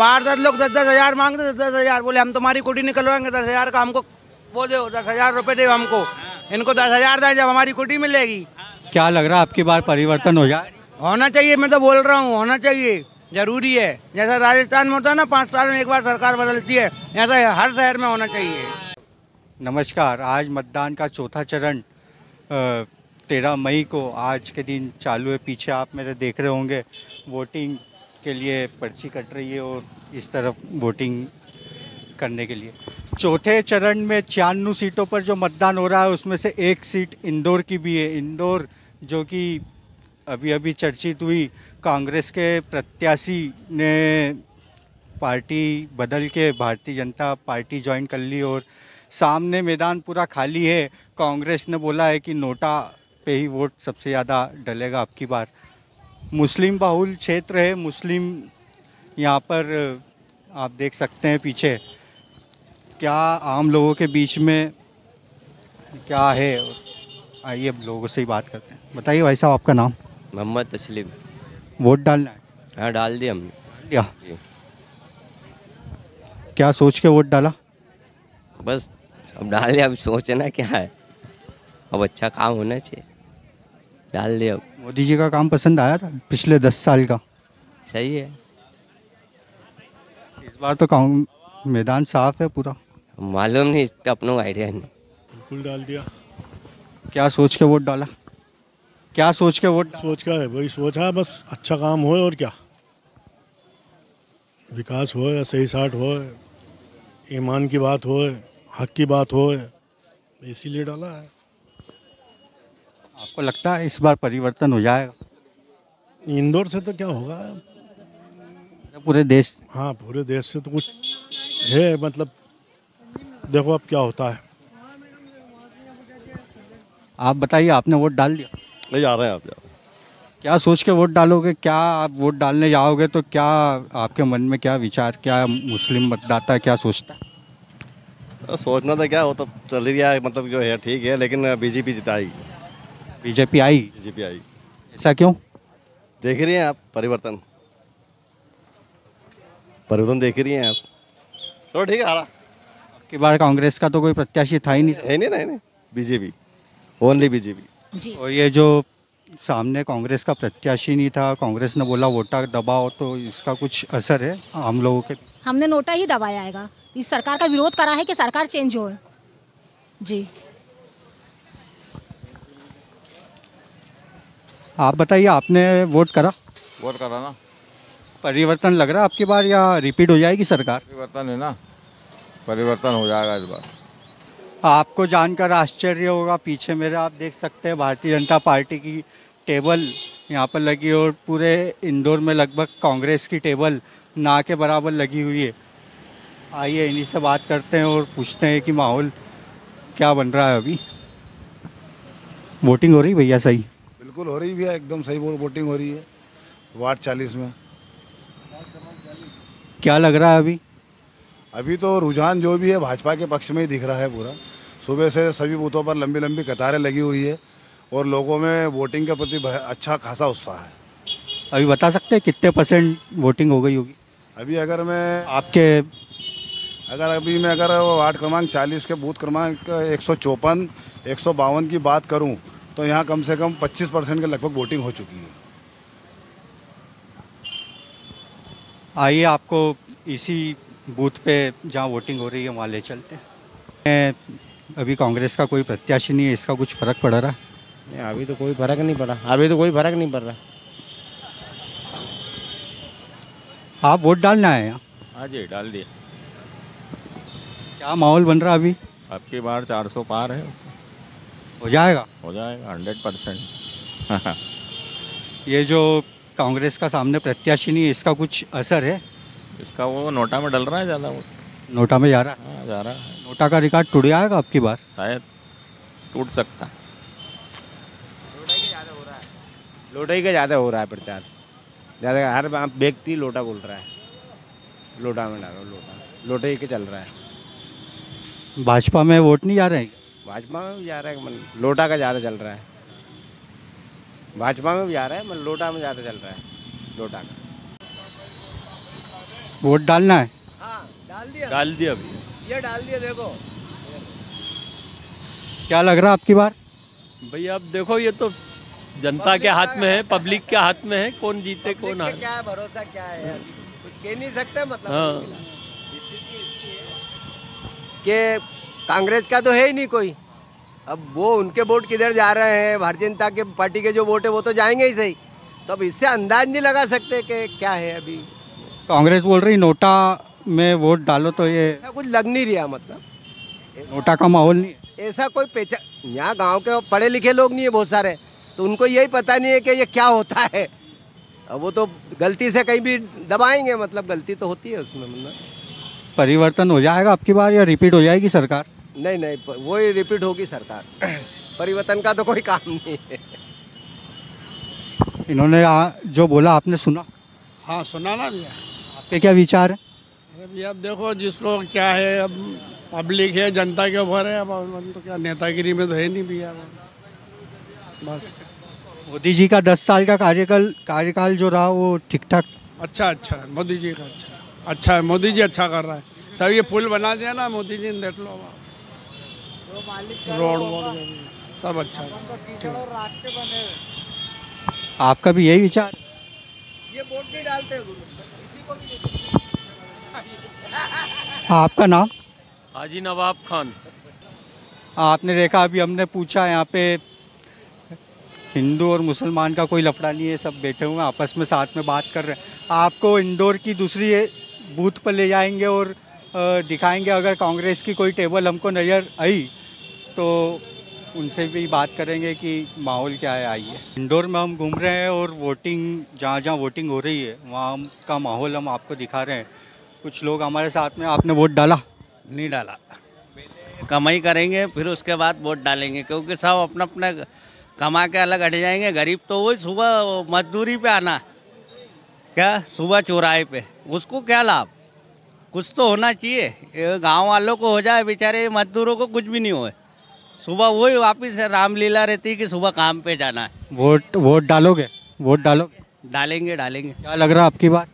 पार्षद लोग 10,000 मांगते, 10,000 बोले हम तुम्हारी कुटी निकलवाएंगे 10,000 का, हमको वो दो 10,000 रुपये दे हमको, इनको 10,000 दे जब हमारी कुटी मिलेगी। क्या लग रहा है आपकी बार परिवर्तन हो जाए? होना चाहिए, मैं तो बोल रहा हूँ होना चाहिए, जरूरी है। जैसा राजस्थान में होता है ना 5 साल में एक बार सरकार बदलती है, ऐसा हर शहर में होना चाहिए। नमस्कार, आज मतदान का चौथा चरण 13 मई को आज के दिन चालू है। पीछे आप मेरे देख रहे होंगे वोटिंग के लिए पर्ची कट रही है और इस तरफ वोटिंग करने के लिए। चौथे चरण में 96 सीटों पर जो मतदान हो रहा है उसमें से एक सीट इंदौर की भी है। इंदौर जो कि अभी अभी चर्चित हुई, कांग्रेस के प्रत्याशी ने पार्टी बदल के भारतीय जनता पार्टी ज्वाइन कर ली और सामने मैदान पूरा खाली है। कांग्रेस ने बोला है कि नोटा पे ही वोट सबसे ज़्यादा डलेगा अब की बार। मुस्लिम बहुल क्षेत्र है, मुस्लिम यहाँ पर आप देख सकते हैं पीछे। क्या आम लोगों के बीच में क्या है, आइए अब लोगों से ही बात करते हैं। बताइए भाई साहब, आपका नाम? मोहम्मद तस्लीम। वोट डालना है? हाँ, डाल दिया हमने। क्या क्या सोच के वोट डाला? बस अब डाल दिया, अब सोचना क्या है, अब अच्छा काम होना चाहिए, डाल दिया। मोदी जी का काम पसंद आया था पिछले 10 साल का? सही है। इस बार तो मैदान साफ है पूरा? मालूम नहीं, इसका अपनों आइडिया नहीं। बिल्कुल डाल दिया। क्या सोच के वोट डाला? क्या सोच के वोट? सोच का है, वही सोचा बस अच्छा काम हो और क्या, विकास हो या सही साठ हो, ईमान की बात हो, हक की बात हो, इसीलिए डाला है। आपको लगता है इस बार परिवर्तन हो जाएगा? इंदौर से तो क्या होगा, पूरे देश? हाँ, पूरे देश से तो कुछ है, मतलब देखो अब क्या होता है। आप बताइए, आपने वोट डाल दिया? नहीं, जा रहे हैं आप। क्या सोच के वोट डालोगे? क्या आप वोट डालने जाओगे तो क्या आपके मन में क्या विचार, क्या मुस्लिम मतदाता क्या सोचता है? सोचना था क्या, वो तो चल ही रहा है, मतलब जो है ठीक है, लेकिन बीजेपी जिताएगी। बीजेपी आई? बीजेपी आई। ऐसा क्यों? देख रही हैं आप परिवर्तन देख रही हैं आप। चलो ठीक है, आ रहा। आपकी बार कांग्रेस का तो कोई प्रत्याशी था ही नहीं? है नहीं, बीजेपी, ओनली बीजेपी जी। और ये जो सामने कांग्रेस का प्रत्याशी नहीं था, कांग्रेस ने बोला वोटा दबाओ, तो इसका कुछ असर है हम लोगों के? हमने नोटा ही दबाया आएगा, इस सरकार का विरोध करा है कि सरकार चेंज हो। जी। आप बताइए, आपने वोट करा? वोट करा ना। परिवर्तन लग रहा है आपकी बार या रिपीट हो जाएगी सरकार? परिवर्तन है ना, परिवर्तन हो जाएगा इस बार। आपको जानकर आश्चर्य होगा, पीछे मेरे आप देख सकते हैं भारतीय जनता पार्टी की टेबल यहाँ पर लगी और पूरे इंदौर में लगभग कांग्रेस की टेबल ना के बराबर लगी हुई है। आइए इन्हीं से बात करते हैं और पूछते हैं कि माहौल क्या बन रहा है अभी। वोटिंग हो रही भैया? सही? बिल्कुल हो रही भैया, एकदम सही वोटिंग हो रही है वार्ड 40 में। क्या लग रहा है अभी? अभी तो रुझान जो भी है भाजपा के पक्ष में ही दिख रहा है पूरा। सुबह से सभी बूथों पर लंबी लंबी कतारें लगी हुई है और लोगों में वोटिंग के प्रति अच्छा खासा उत्साह है। अभी बता सकते हैं कितने % वोटिंग हो गई होगी? अभी अगर मैं वार्ड क्रमांक 40 के बूथ क्रमांक 154, 152 की बात करूं तो यहाँ कम से कम 25% के लगभग वोटिंग हो चुकी है। आइए आपको इसी बूथ पे जहाँ वोटिंग हो रही है वहाँ ले चलते हैं। अभी कांग्रेस का कोई प्रत्याशी नहीं है, इसका कुछ फर्क पड़ रहा है? नहीं, अभी तो कोई फर्क नहीं पड़ा, अभी तो कोई फर्क नहीं पड़ रहा। आप वोट डालना है यहाँ? हाँ जी, डाल दिया। क्या माहौल बन रहा है अभी? आपकी बार 400 पार है। हो जाएगा? हो जाएगा 100%। ये जो कांग्रेस का सामने प्रत्याशी नहीं है, इसका कुछ असर है? इसका वो नोटा में डल रहा है ज़्यादा। वो नोटा में जा रहा है? हाँ, जा रहा है। नोटा का रिकॉर्ड टूट जाएगा आपकी बार? शायद टूट सकता। लोटा ही का ज़्यादा हो रहा है प्रचार, ज़्यादा हर व्यक्ति लोटा बोल रहा है, लोटा में डालो, लोटा ही के चल रहा है। भाजपा में वोट नहीं जा रहे हैं? भाजपा में भी जा रहा है, लोटा का ज़्यादा चल रहा है। भाजपा में भी जा रहा है, लोटा में ज़्यादा चल रहा है, लोटा का। वोट डालना है? हाँ डाल दिया भैया। ये डाल दिया देखो। क्या लग रहा है आपकी बार? भैया अब देखो ये तो जनता के हाथ में है, पब्लिक के हाथ में है, कौन जीते कौन हारे। क्या है भरोसा, क्या है अभी कुछ कह नहीं सकते। मतलब हाँ कि कांग्रेस का तो है ही नहीं कोई। अब वो उनके वोट किधर जा रहे हैं, भारतीय जनता के पार्टी के जो वोट है वो तो जाएंगे ही सही। तो अब इससे अंदाज नहीं लगा सकते कि क्या है अभी। कांग्रेस बोल रही नोटा में वोट डालो, तो ये ऐसा कुछ लग नहीं रहा। मतलब नोटा का माहौल नहीं है। ऐसा कोई पहचान, यहाँ गांव के पढ़े लिखे लोग नहीं है बहुत सारे, तो उनको यही पता नहीं है कि ये क्या होता है। अब वो तो गलती से कहीं भी दबाएंगे, मतलब गलती तो होती है उसमें। मतलब परिवर्तन हो जाएगा आपकी बार या रिपीट हो जाएगी सरकार? नहीं, वही रिपीट होगी सरकार। परिवर्तन का तो कोई काम नहीं है। इन्होंने जो बोला आपने सुना? हाँ सुना ना भैया। आपके क्या विचार है? अरे भैया अब देखो जिसको क्या है, अब पब्लिक है, जनता के ऊपर है। अब तो क्या नेतागिरी में तो है नहीं भैया, बस। मोदी जी का 10 साल का कार्यकाल जो रहा वो ठीक ठाक? अच्छा है मोदी जी का, अच्छा है। मोदी जी अच्छा कर रहा है। सब ये पुल बना दिया ना मोदी जी ने, देख लो रोड सब अच्छा है। आपका भी यही विचार? ये वोट नहीं डालते किसी को भी। आपका नाम? हाजी नवाब खान। आपने देखा अभी हमने पूछा, यहाँ पे हिंदू और मुसलमान का कोई लफड़ा नहीं है, सब बैठे हुए हैं आपस में साथ में बात कर रहे हैं। आपको इंदौर की दूसरी बूथ पर ले जाएंगे और दिखाएंगे, अगर कांग्रेस की कोई टेबल हमको नज़र आई तो उनसे भी बात करेंगे कि माहौल क्या है। आइए, इंदौर में हम घूम रहे हैं और वोटिंग जहाँ वोटिंग हो रही है वहाँ का माहौल हम आपको दिखा रहे हैं। कुछ लोग हमारे साथ में। आपने वोट डाला? नहीं डाला, कमाई करेंगे फिर उसके बाद वोट डालेंगे, क्योंकि सब अपना अपना कमा के अलग हट जाएंगे। गरीब तो वही सुबह मजदूरी पे आना, क्या सुबह चौराहे पे, उसको क्या लाभ? कुछ तो होना चाहिए। गांव वालों को हो जाए, बेचारे मजदूरों को कुछ भी नहीं होए। सुबह वही वापस रामलीला रहती है कि सुबह काम पे जाना है। वोट डालोगे? वोट डालोगे? डालेंगे। क्या लग रहा है आपकी बात?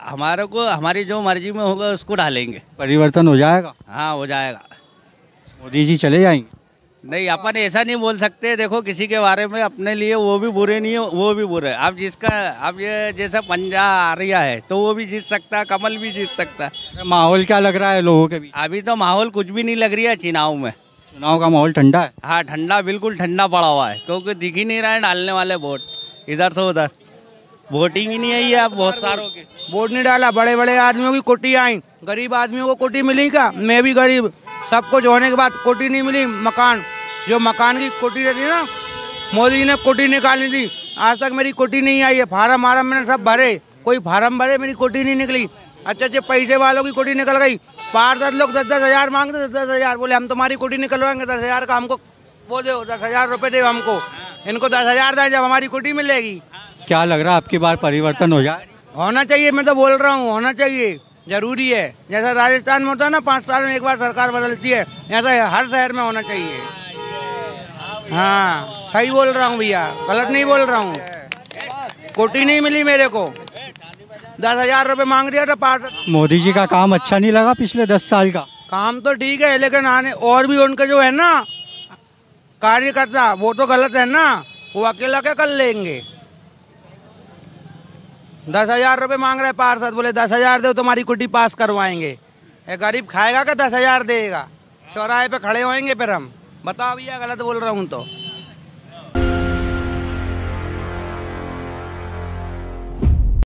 हमारे को हमारी जो मर्जी में होगा उसको डालेंगे। परिवर्तन हो जाएगा? हाँ हो जाएगा। मोदी जी चले जाएंगे? नहीं, अपन ऐसा नहीं बोल सकते। देखो किसी के बारे में अपने लिए वो भी बुरे नहीं है, वो भी बुरे। अब ये जैसा पंजा आ रहा है तो वो भी जीत सकता है, कमल भी जीत सकता है। माहौल क्या लग रहा है लोगों के बीच? अभी तो माहौल कुछ भी नहीं लग रही है चुनाव में। चुनाव का माहौल ठंडा है? हाँ ठंडा, बिल्कुल ठंडा पड़ा हुआ है, क्योंकि दिख ही नहीं रहा है डालने वाले वोट। इधर से उधर वोटिंग ही नहीं आई है। अब बहुत सारों की वोट नहीं डाला। बड़े बड़े आदमियों की कोटी आई, गरीब आदमियों को कोटी मिली क्या? मैं भी गरीब, सब कुछ होने के बाद कोटी नहीं मिली। मकान, जो मकान की कोटी रहती है ना, मोदी ने कोटी निकाली थी, आज तक मेरी कोटी नहीं आई है। फार्म मैंने सब भरे, कोई फार्म भरे, मेरी कोटी नहीं निकली। अच्छे पैसे वालों की कोटी निकल गई। पार्षद लोग 10-10 हज़ार मांगते, 10-10 हज़ार। बोले हम तुम्हारी कोटी निकलवाएंगे, 10 हज़ार का हमको वो दो, 10 हज़ार रुपये दे हमको। इनको 10 हज़ार दें जब हमारी कोटी मिलेगी। क्या लग रहा है आपकी बार परिवर्तन हो जाए? होना चाहिए, मैं तो बोल रहा हूँ होना चाहिए, जरूरी है। जैसा राजस्थान में होता है ना, 5 साल में एक बार सरकार बदलती है, ऐसा हर शहर में होना चाहिए। हाँ सही बोल रहा हूँ भैया, गलत नहीं बोल रहा हूँ। कोटी नहीं मिली मेरे को, 10 हज़ार रुपये मांग दिया था पार्षद। मोदी जी का काम अच्छा नहीं लगा पिछले 10 साल का? काम तो ठीक है, लेकिन आने और भी उनके जो है ना कार्यकर्ता, वो तो गलत है ना। वो अकेला क्या कर लेंगे? 10 हज़ार रुपये मांग रहे पार्षद, बोले 10 हज़ार दो तुम्हारी कुटी पास करवाएंगे। गरीब खाएगा क्या 10 हज़ार देगा? चौराहे पे खड़े होएंगे फिर हम। बताओ भैया, गलत बोल रहा हूँ तो।